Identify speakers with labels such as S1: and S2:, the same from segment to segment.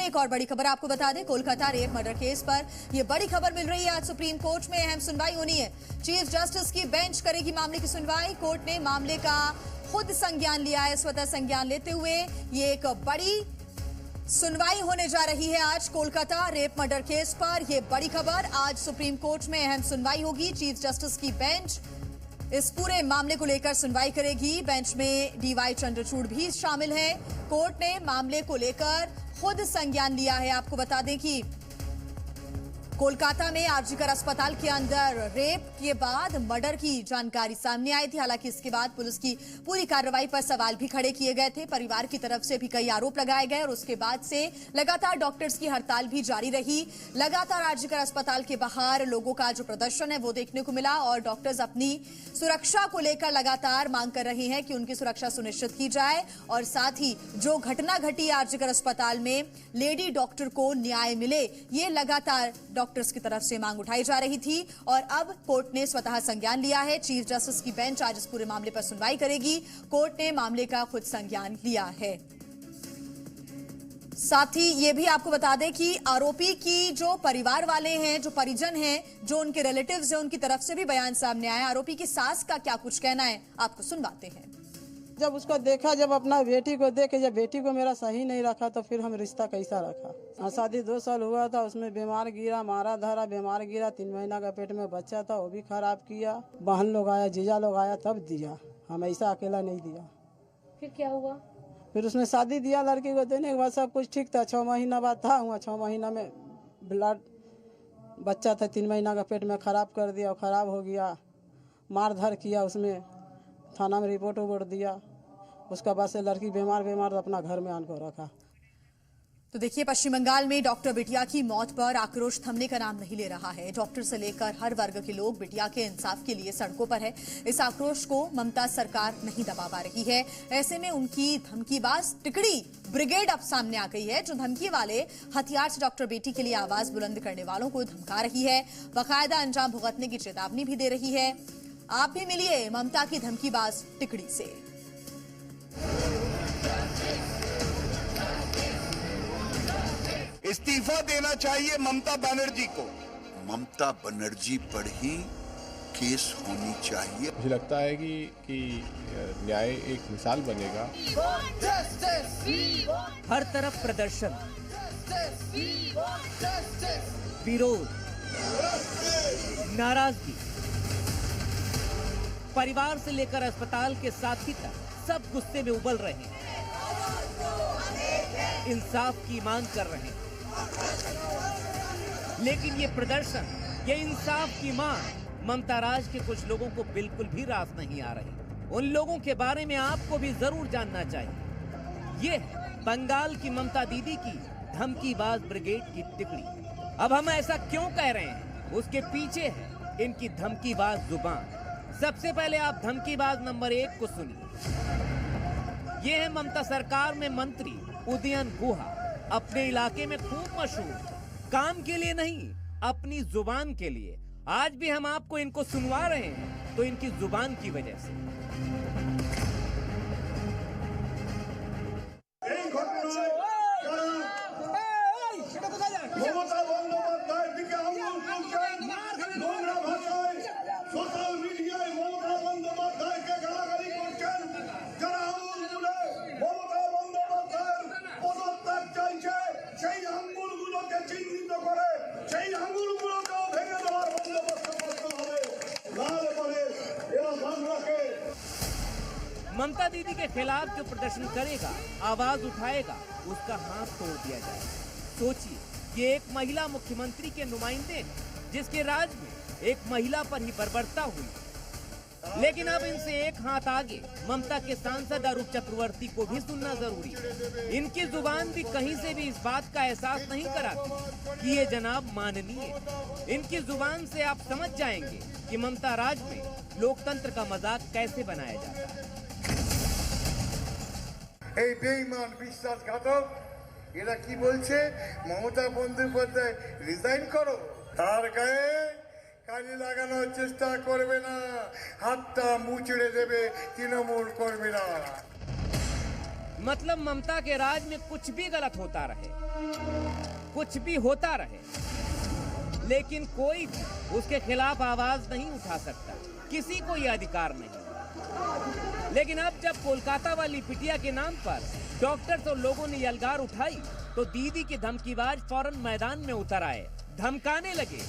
S1: एक और बड़ी खबर आपको बता दें, कोलकाता रेप मर्डर केस पर यह बड़ी खबर मिल रही है। आज सुप्रीम कोर्ट में अहम सुनवाई होनी है। चीफ जस्टिस की बेंच करेगी मामले की सुनवाई। कोर्ट ने मामले का खुद संज्ञान लिया है। स्वतः संज्ञान लेते हुए ये एक बड़ी सुनवाई होने जा रही है आज कोलकाता रेप मर्डर केस पर। यह बड़ी खबर, आज सुप्रीम कोर्ट में अहम सुनवाई होगी। चीफ जस्टिस की बेंच इस पूरे मामले को लेकर सुनवाई करेगी। बेंच में डीवाई चंद्रचूड़ भी शामिल है। कोर्ट ने मामले को लेकर खुद संज्ञान लिया है। आपको बता दें कि कोलकाता में आरजीकर अस्पताल के अंदर रेप के बाद मर्डर की जानकारी सामने आई थी। हालांकि इसके बाद पुलिस की पूरी कार्रवाई पर सवाल भी खड़े किए गए थे। परिवार की तरफ से भी कई आरोप लगाए गए और उसके बाद से लगातार डॉक्टर्स की हड़ताल भी जारी रही। लगातार आरजीकर अस्पताल के बाहर लोगों का जो प्रदर्शन है वो देखने को मिला और डॉक्टर्स अपनी सुरक्षा को लेकर लगातार मांग कर रहे हैं कि उनकी सुरक्षा सुनिश्चित की जाए और साथ ही जो घटना घटी आरजीकर अस्पताल में लेडी डॉक्टर को न्याय मिले, ये लगातार डॉक्टर्स की तरफ से मांग उठाई जा रही थी और अब कोर्ट ने स्वतः संज्ञान लिया है। चीफ जस्टिस की बेंच आज इस पूरे मामले पर सुनवाई करेगी। कोर्ट ने मामले का खुद संज्ञान लिया है। साथ ही ये भी आपको बता दें कि आरोपी की जो परिवार वाले हैं, जो परिजन हैं, जो उनके रिलेटिव्स हैं, उनकी तरफ से भी बयान सामने आया। आरोपी की सास का क्या कुछ कहना है, आपको सुनवाते हैं।
S2: जब उसको देखा, जब अपना बेटी को देखे, जब बेटी को मेरा सही नहीं रखा तो फिर हम रिश्ता कैसा रखा। शादी 2 साल हुआ था, उसमें बीमार गिरा, मारा धरा, बीमार गिरा। 3 महीना का पेट में बच्चा था, वो भी खराब किया। बहन लोग आया, जीजा लोग आया, तब दिया। हम ऐसा अकेला नहीं दिया।
S3: फिर क्या हुआ?
S2: फिर उसने शादी दिया लड़की को। देने के बाद सब कुछ ठीक था। 6 महीना बाद था हुआ। 6 महीना में ब्लड बच्चा था, 3 महीना का पेट में खराब कर दिया। खराब हो गया, मार धर किया। उसमें थाना में रिपोर्ट वोट दिया। उसका बाद से लड़की बीमार तो अपना घर में आन को रखा।
S1: तो देखिए, पश्चिम बंगाल में डॉक्टर बिटिया की मौत पर आक्रोश थमने का नाम नहीं ले रहा है। डॉक्टर से लेकर हर वर्ग के लोग बिटिया के इंसाफ के लिए सड़कों पर है। इस आक्रोश को ममता सरकार नहीं दबा पा रही है। ऐसे में उनकी धमकीबाज टिकड़ी ब्रिगेड अब सामने आ गई है, जो धमकी वाले हथियार से डॉक्टर बेटी के लिए आवाज बुलंद करने वालों को धमका रही है। बाकायदा अंजाम भुगतने की चेतावनी भी दे रही है। आप भी मिलिए ममता की धमकीबाज टिकड़ी से।
S4: इस्तीफा देना चाहिए ममता बनर्जी को।
S5: ममता बनर्जी पर ही केस होनी चाहिए।
S6: मुझे लगता है कि न्याय एक मिसाल बनेगा।
S7: हर तरफ प्रदर्शन, विरोध, नाराजगी, परिवार से लेकर अस्पताल के साथी तक सब गुस्से में उबल रहे हैं, इंसाफ की मांग कर रहे हैं। लेकिन ये प्रदर्शन, ये इंसाफ की मांग ममता राज के कुछ लोगों को बिल्कुल भी रास नहीं आ रही। उन लोगों के बारे में आपको भी जरूर जानना चाहिए। ये है बंगाल की ममता दीदी की धमकीबाज ब्रिगेड की टिकड़ी। अब हम ऐसा क्यों कह रहे हैं, उसके पीछे है इनकी धमकीबाज जुबान। सबसे पहले आप धमकीबाज नंबर 1 को सुनिए। ये है ममता सरकार में मंत्री उदयन गुहा, अपने इलाके में खूब मशहूर, काम के लिए नहीं, अपनी जुबान के लिए। आज भी हम आपको इनको सुनवा रहे हैं तो इनकी जुबान की वजह से। ममता दीदी के खिलाफ जो प्रदर्शन करेगा, आवाज उठाएगा, उसका हाथ तोड़ दिया जाएगा। सोचिए, ये एक महिला मुख्यमंत्री के नुमाइंदे हैं, जिसके राज में एक महिला पर ही बर्बरता हुई। लेकिन अब इनसे एक हाथ आगे ममता के सांसद अरूप चक्रवर्ती को भी सुनना जरूरी है। इनकी जुबान भी कहीं से भी इस बात का एहसास नहीं कराती कि ये जनाब माननीय। इनकी जुबान से आप समझ जाएंगे कि ममता राज में लोकतंत्र का मजाक कैसे बनाया जाता है।
S4: এই বেঈমান বিশ্বাসঘাতক এরা কি বলছে, মমতা বন্দ্যোপাধ্যায় রিজাইন করো, তার গায়ে কালি লাগানোর চেষ্টা করবে না, হাতটা মুচড়ে দেবে, তৃণমূল করবে না।
S7: मतलब ममता के राज में कुछ भी गलत होता रहे, कुछ भी होता रहे, लेकिन कोई भी उसके खिलाफ आवाज नहीं उठा सकता, किसी को यह अधिकार नहीं। लेकिन अब जब कोलकाता वाली पिटिया के नाम पर डॉक्टर्स और लोगों ने यलगार उठाई, तो दीदी के धमकीबाज फौरन मैदान में उतर आए, धमकाने लगे,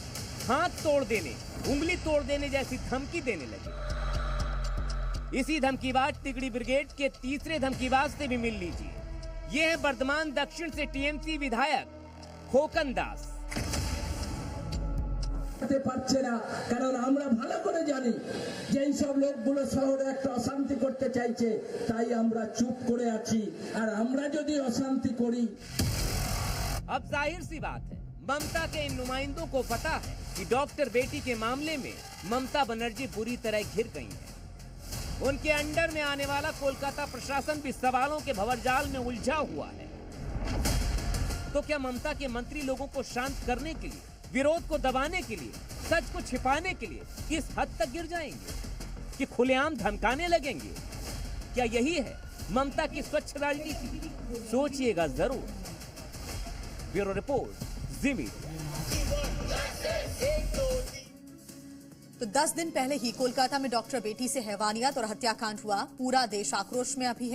S7: हाथ तोड़ देने, उंगली तोड़ देने जैसी धमकी देने लगे। इसी धमकीबाज तिगड़ी ब्रिगेड के तीसरे धमकीबाज से भी मिल लीजिए। ये है वर्धमान दक्षिण से टीएमसी विधायक खोकन दास।
S3: পারছে না, কারণ আমরা ভালো করে জানি যে এই সব লোকগুলো শহরে একটা অশান্তি করতে চাইছে, তাই আমরা চুপ করে আছি। আর আমরা যদি অশান্তি করি,
S7: अब जाहिर सी बात है, ममता के इन नुमाइंदों को पता है कि डॉक्टर बेटी के मामले में ममता बनर्जी बुरी तरह घिर गई है। उनके अंडर में आने वाला कोलकाता प्रशासन भी सवालों के भंवरजाल में उलझा हुआ है। तो क्या ममता के मंत्री लोगों को शांत करने के लिए, विरोध को दबाने के लिए, सच को छिपाने के लिए इस हद तक गिर जाएंगे कि खुलेआम धमकाने लगेंगे? क्या यही है ममता की स्वच्छ राजनीति? सोचिएगा जरूर। ब्यूरो रिपोर्ट, जी मीडिया।
S1: तो 10 दिन पहले ही कोलकाता में डॉक्टर बेटी से हैवानियत और हत्याकांड हुआ। पूरा देश आक्रोश में अभी है।